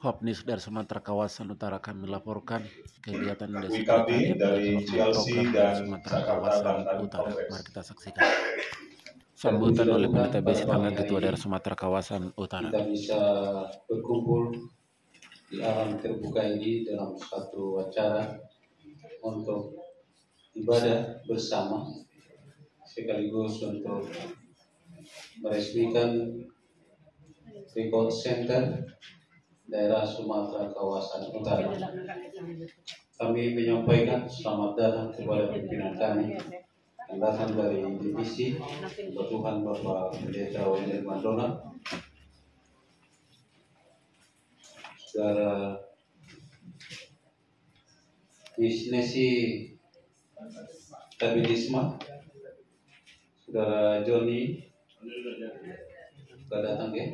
Hop News dari Sumatera Kawasan Utara kami laporkan kegiatan dari Sekretariat dari CLC dan Sumatera Jakarta Kawasan Banten Utara. Kongres. Mari kita saksikan. Sambutan oleh Pendeta BC Tangga Ketua Daerah Sumatera Kawasan Utara. Kita bisa berkumpul di alam terbuka ini dalam satu acara untuk ibadah bersama sekaligus untuk meresmikan Record Center daerah Sumatera Kawasan Utara. Kami menyampaikan selamat datang kepada pimpinan kami yang datang dari divisi, Tuhan Bapak Pendeta Wendel Mandolang, Saudara Wisnesi Tabilisma, Saudara Joni, sudah datang ya?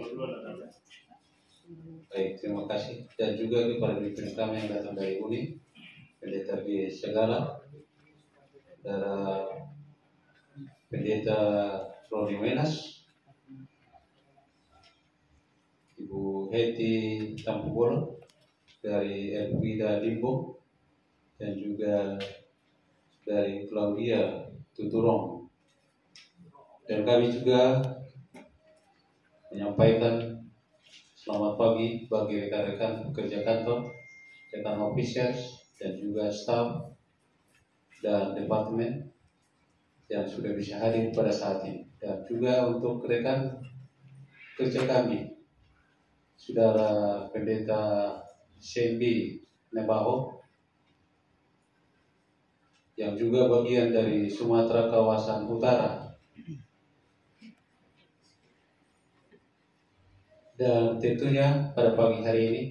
Baik, terima kasih. Dan juga kepada pimpinan kami yang datang dari UNI, Pendeta B. Segala, Saudara Pendeta Roni Wenas, Ibu Heti Tampugolo dari Elvida Limbo, dan juga dari Claudia Tuturong. Dan kami juga menyampaikan selamat pagi bagi rekan-rekan pekerja kantor, rekan officers, dan juga staf dan departemen yang sudah bisa hadir pada saat ini. Dan juga untuk rekan kerja kami, Saudara Pendeta Sembi Nebaho, yang juga bagian dari Sumatera Kawasan Utara. Dan tentunya pada pagi hari ini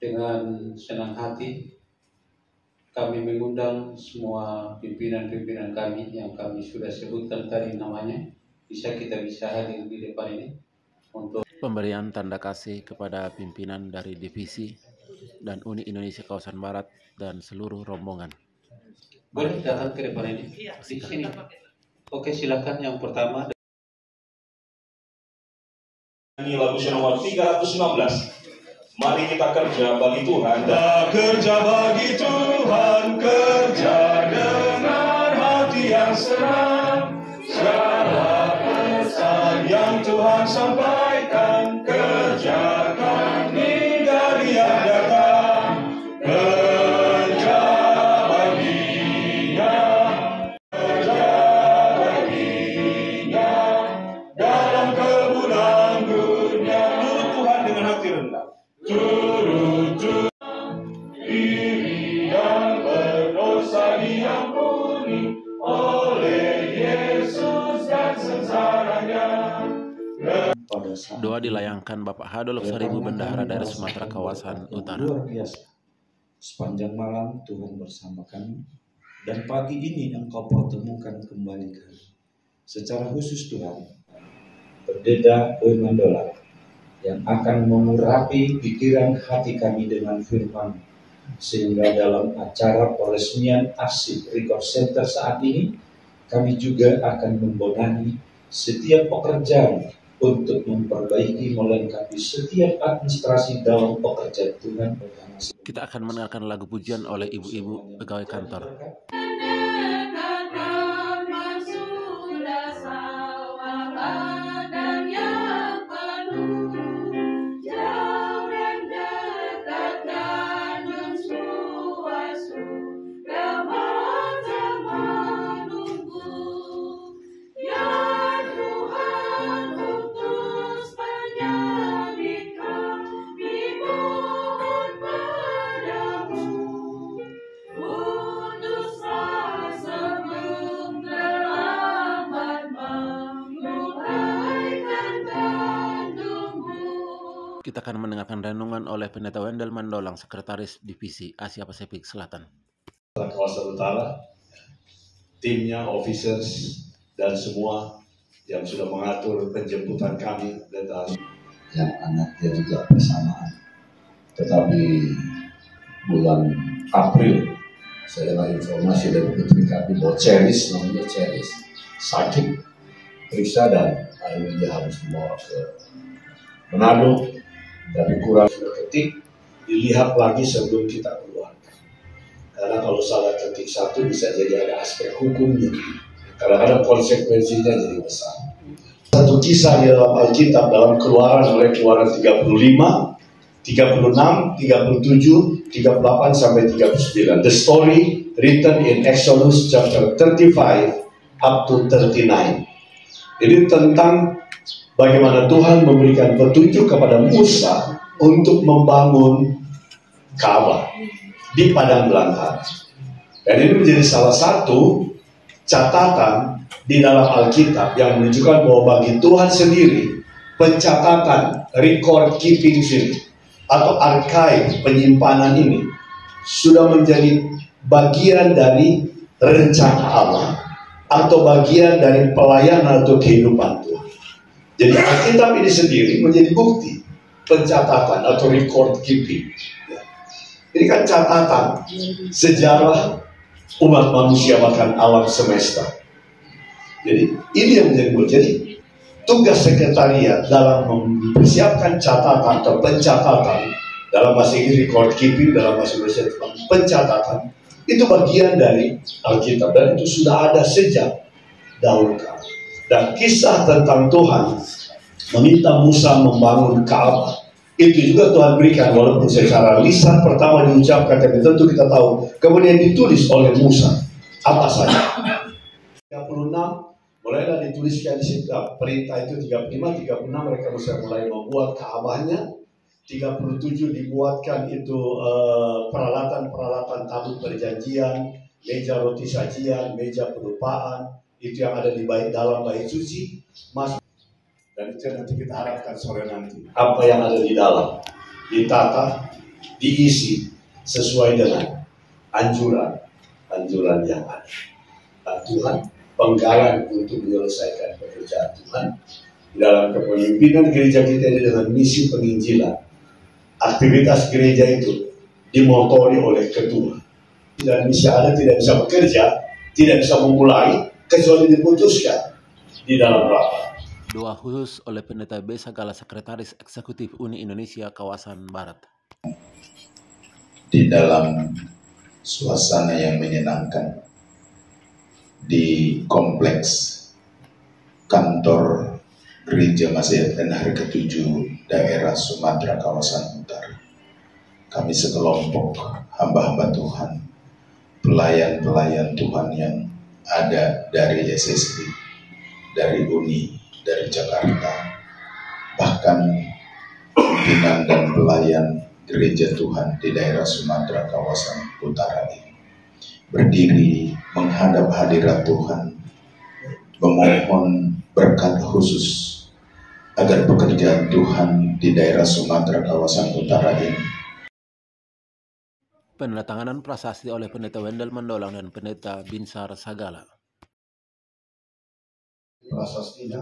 dengan senang hati kami mengundang semua pimpinan-pimpinan kami yang kami sudah sebutkan tadi namanya, kita bisa hadir di depan ini untuk Pemberian tanda kasih kepada pimpinan dari divisi dan UNI Indonesia Kawasan Barat dan seluruh rombongan. Boleh datang ke depan ini? Di sini. Oke, silakan yang pertama. Ini lagu nomor 316. Mari kita kerja bagi Tuhan. Kerja bagi Tuhan, kerja dengan hati yang senang. Segala pesan yang Tuhan sampaikan, kerjakan hingga Dia datang. Kerja baginya, kerja baginya dalam kebun anggurnya. Turut Tuhan dengan hati rendah. Turut diri yang berdosa diampuni oleh Yesus dan sengsaranya. Doa dilayangkan Bapak Hadolok Saribu Bendahara dari Sumatera Kawasan Utara. Luar biasa. Sepanjang malam Tuhan bersama kami, dan pagi ini Engkau pertemukan kembali kami. Secara khusus Tuhan, Pendeta Mandolang yang akan mengurapi pikiran hati kami dengan firman, sehingga dalam acara peresmian arsip Record Center saat ini kami juga akan membenahi setiap pekerjaan untuk memperbaiki, melengkapi setiap administrasi dalam pekerjaan Tuhan. Kita akan mendengarkan lagu pujian oleh ibu-ibu pegawai kantor. Kita akan mendengarkan renungan oleh Pendeta Wendel Mandolang, Sekretaris Divisi Asia Pasifik Selatan. Kawasan Utara, timnya, officers, dan semua yang sudah mengatur penjemputan kami dan yang anaknya juga bersamaan. Tetapi bulan April saya dapat informasi dari putri kami bahwa Ceris, namanya Ceris, sakit, periksa dan akhirnya dia harus dibawa ke Manado Tapi kurang ketik, dilihat lagi sebelum kita keluar. Karena kalau salah ketik satu bisa jadi ada aspek hukumnya. Kadang-kadang konsekuensinya jadi besar. Satu kisah di dalam Alkitab dalam Keluaran, mulai Keluaran 35, 36, 37, 38 sampai 39. The story written in Exodus chapter 35 up to 39. Ini tentang bagaimana Tuhan memberikan petunjuk kepada Musa untuk membangun Ka'bah di padang belantara. Dan ini menjadi salah satu catatan di dalam Alkitab yang menunjukkan bahwa bagi Tuhan sendiri pencatatan record keeping ini atau archive penyimpanan ini sudah menjadi bagian dari rencana Allah atau bagian dari pelayanan atau kehidupan Tuhan. Jadi Alkitab ini sendiri menjadi bukti pencatatan atau record keeping. Ini kan catatan sejarah umat manusia bahkan alam semesta. Jadi ini yang menjadi bukti. Jadi tugas sekretariat dalam mempersiapkan catatan atau pencatatan, dalam bahasa Inggris record keeping, dalam bahasa Indonesia pencatatan, itu bagian dari Alkitab dan itu sudah ada sejak dahulu kala. Dan kisah tentang Tuhan meminta Musa membangun Ka'bah itu juga Tuhan berikan, walaupun secara lisan pertama diucapkan, tapi tentu kita tahu kemudian ditulis oleh Musa apa saja. 36 mulailah dituliskan di situ perintah itu. 35, 36 mereka bisa mulai membuat Ka'bahnya. 37 dibuatkan itu peralatan-peralatan tabut perjanjian, meja roti sajian, meja pedupaan, itu yang ada di dalam bait suci. Masuk. Dan itu nanti kita harapkan sore nanti. Apa yang ada di dalam ditata, diisi sesuai dengan anjuran yang ada. Dan Tuhan penggalang untuk menyelesaikan pekerjaan Tuhan di dalam kepemimpinan gereja kita ini dengan misi penginjilan. Aktivitas gereja itu dimotori oleh ketua. Dan misi ada tidak bisa bekerja, tidak bisa memulai kecuali diputuskan di dalam rapat. Doa khusus oleh Pendeta B. Sagala, Sekretaris Eksekutif Uni Indonesia Kawasan Barat. Di dalam suasana yang menyenangkan di kompleks kantor Gereja Masih Advent Hari ke-7 daerah Sumatera Kawasan Utara, kami sekelompok hamba-hamba Tuhan, pelayan-pelayan Tuhan yang ada dari SSD, dari Uni, dari Jakarta, bahkan pimpinan dan pelayan gereja Tuhan di daerah Sumatera Kawasan Utara ini berdiri menghadap hadirat Tuhan, memohon berkat khusus agar pekerjaan Tuhan di daerah Sumatera Kawasan Utara ini. Penandatanganan prasasti oleh Pendeta Wendel Mandolang dan Pendeta Binsar Sagala. Prasastinya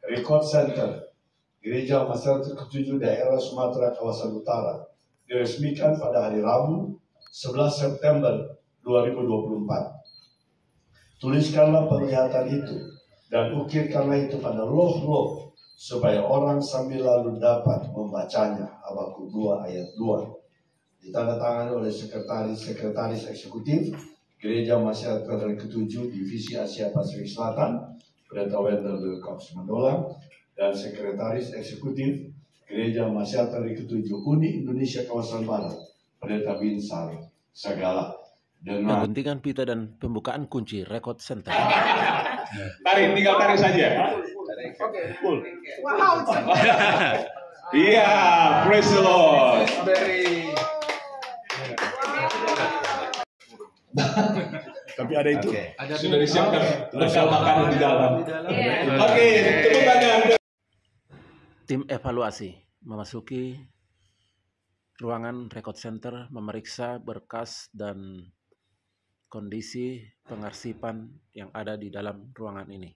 Record Center Gereja Masyarakat ke-7 daerah Sumatera Kawasan Utara diresmikan pada hari Rabu 11 September 2024. Tuliskanlah penglihatan itu dan ukirkanlah itu pada loh-loh supaya orang sambil lalu dapat membacanya. Habakuk 2 ayat 2. Ditandatangani oleh Sekretaris Eksekutif Gereja Masyarakat ke-7 Divisi Asia Pasifik Selatan Pendeta Wendel Mandolang dan Sekretaris Eksekutif Gereja Masyarakat ke-7 Uni Indonesia Kawasan Barat Pendeta Binsar Sagala. Dengan Kepentingan pita dan pembukaan kunci Record Center. Tarik, tinggal tarik saja. Oke. Cool. Wow. Iya, praise the Lord. tapi ada itu. Sudah disiapkan bekal makanan di dalam. Oke, tepuk tangan. Tim evaluasi memasuki ruangan Record Center memeriksa berkas dan kondisi pengarsipan yang ada di dalam ruangan ini.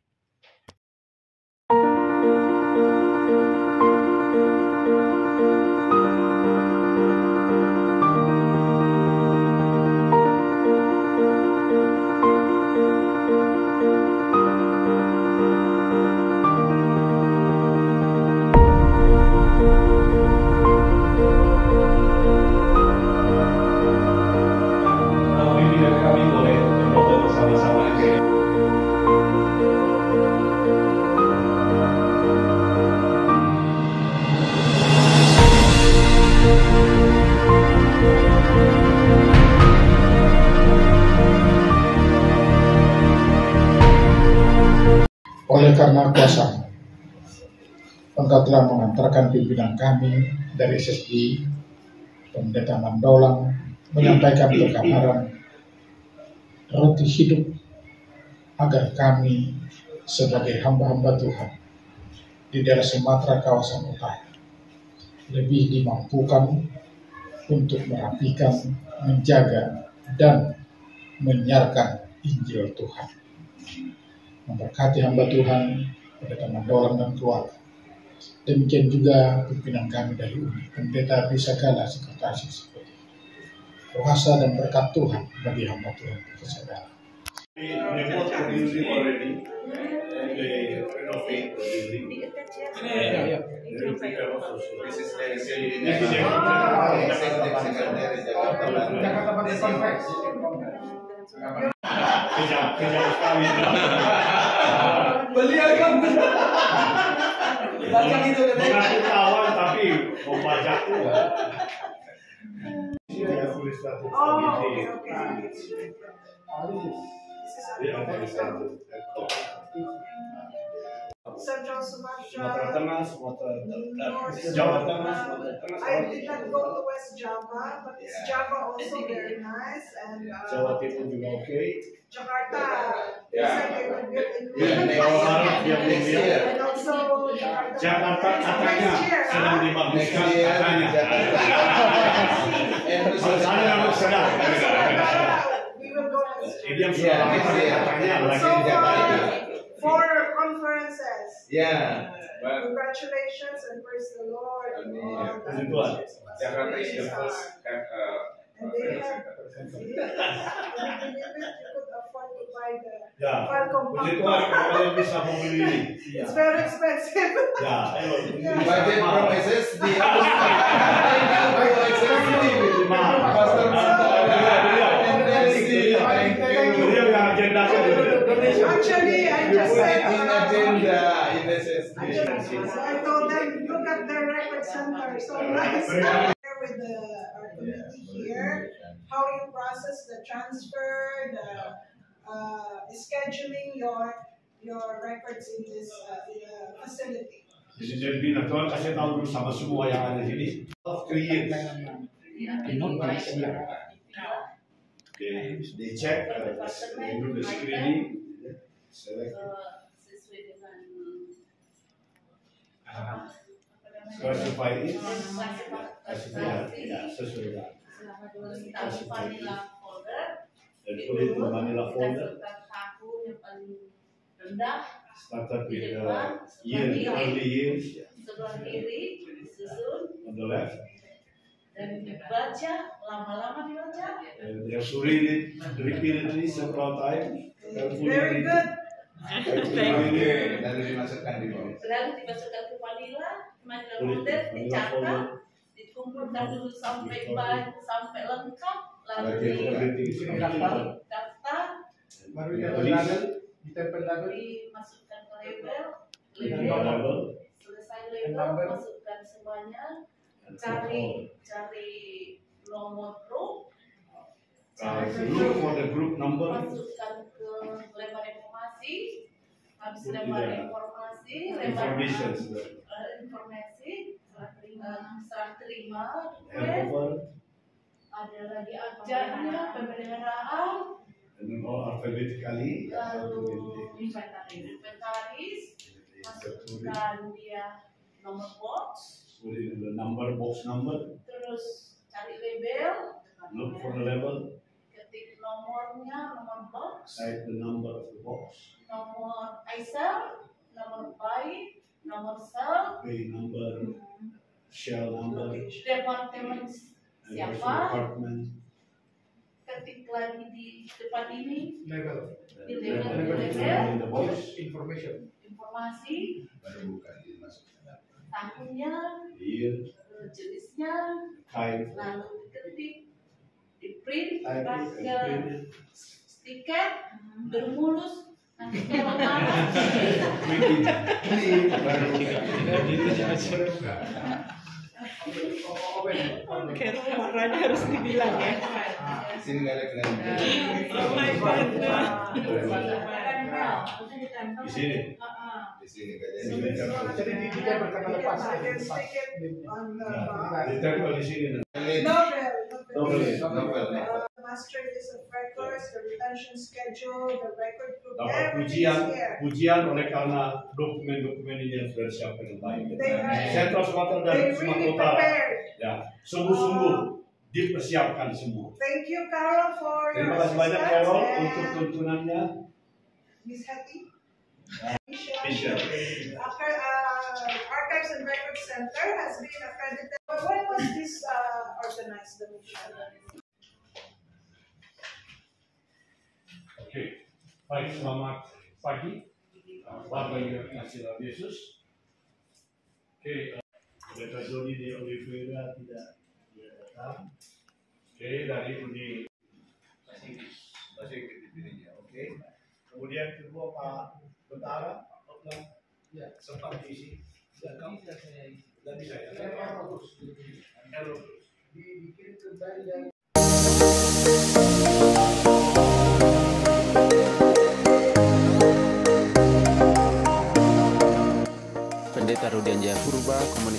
Oleh karena kuasa, Engkau telah mengantarkan pimpinan kami dari SSD, Pendeta Mandolang, menyampaikan kebenaran roti hidup agar kami sebagai hamba-hamba Tuhan di daerah Sumatera kawasan utara lebih dimampukan untuk merapikan, menjaga, dan menyiarkan Injil Tuhan. Memberkati hamba Tuhan, Pendeta Mandolang dan keluarga. Demikian juga pimpinan kami dari UNI, Pendeta Bisagala, Sekretaris Eksekutif. Kuasa dan berkat Tuhan bagi hamba Tuhan kita saudara. Beliau kan baca gitu mengaku kawan tapi membaca Central Sumatra, Tengah, Sumatera North Jawa Tengah, Sumatra. I did not go to West Java, but Java also very nice, and Jawa Timur juga oke. Jakarta. They said they would build in Jawa Barat yang and also Jakarta katanya sedang dibaguskan katanya. Saya harus sedang. We will go next Ini yang sudah lama katanya lagi di Jakarta. for conferences. Yeah. Congratulations and praise the Lord. Puji Tuhan. Jakarta is the first And they have, you could afford to buy the Ya, file puji Tuhan compactor. kalian bisa membeli ini. It's very expensive. Ya, ayo. budget from SSD. Beliau yang agendakan itu. Actually, I just said, I told them, look at the record center, so nice. With our committee here, how you process the transfer, the scheduling your records in this facility. Jadi Tuhan kasih tahu dulu sama semua yang ada di sini. Create. They check, they do the screening, select. Sesuai dengan Classify it. Ya, sesuai dengan. taruh Manila folder, Dan put it in Manila folder. masukkan tahun yang paling rendah, Started with early years sebelah kiri, susun, on the left. dan dibaca, lama-lama dibaca. And they have to read it repeatedly several times. Very good. Lalu dimasukkan di bawah. Lalu dimasukkan ke Manila folder, dicatat, dikumpulkan dulu sampai lengkap, lalu daftar, Baru ditempel label, dimasukkan ke label, selesai label, masukkan semuanya, cari nomor grup, Look for the group number. masukkan ke lembar informasi, habis lembar informasi, serah terima, ada lagi ajarnya, pemeliharaan, And then all alphabetically. lalu inventaris, masukkan dia nomor box, Put it in the number box number. terus cari label, Look for the level. ketik nomornya, nomor box, Type the number of the box. nomor ISL, nomor byte, nomor cell, Pay number, shell number, departemen and also siapa, department. ketik lagi di depan ini, label, di Level label, in the box. information. informasi, Baru buka dimasukkan. tahunnya, Year, jenisnya, kind, lalu diketik, di print, type it, and pakai print it. stiker, bermulus, nanti kalau mana, Print it. Baru buka. Warnanya harus dibilang ya. Sini nggak ada kelihatan. Oh my god. Di sini. sini Jadi dia berkata lepas. I can stick it on the Ditempel di sini. novel. The master list of records, the retention schedule, the record book, Dapat everything is here. pujian oleh karena dokumen-dokumen ini yang sudah disiapkan dengan baik. They Sentral Sumatera dan they Sumatera really Utara, prepared. ya, sungguh-sungguh dipersiapkan semua. Thank you, Carol, for Terima your kasih banyak assistance, Carol and untuk tuntunannya. Miss Hetty. Bishop. Archives and Records Center has been accredited. But when was this organized? Oke, baik, selamat pagi, warga yang kasih Tuhan Yesus. Oke, Pendeta Joni di Oliveira tidak datang. Oke, dari Uni masih dipilihnya. Oke. Kemudian kedua Pak Bentara, ya, sempat diisi. Dan bisa ya. Dibikin kembali dari Pendeta Rudian Jaya Purba, Komunikasi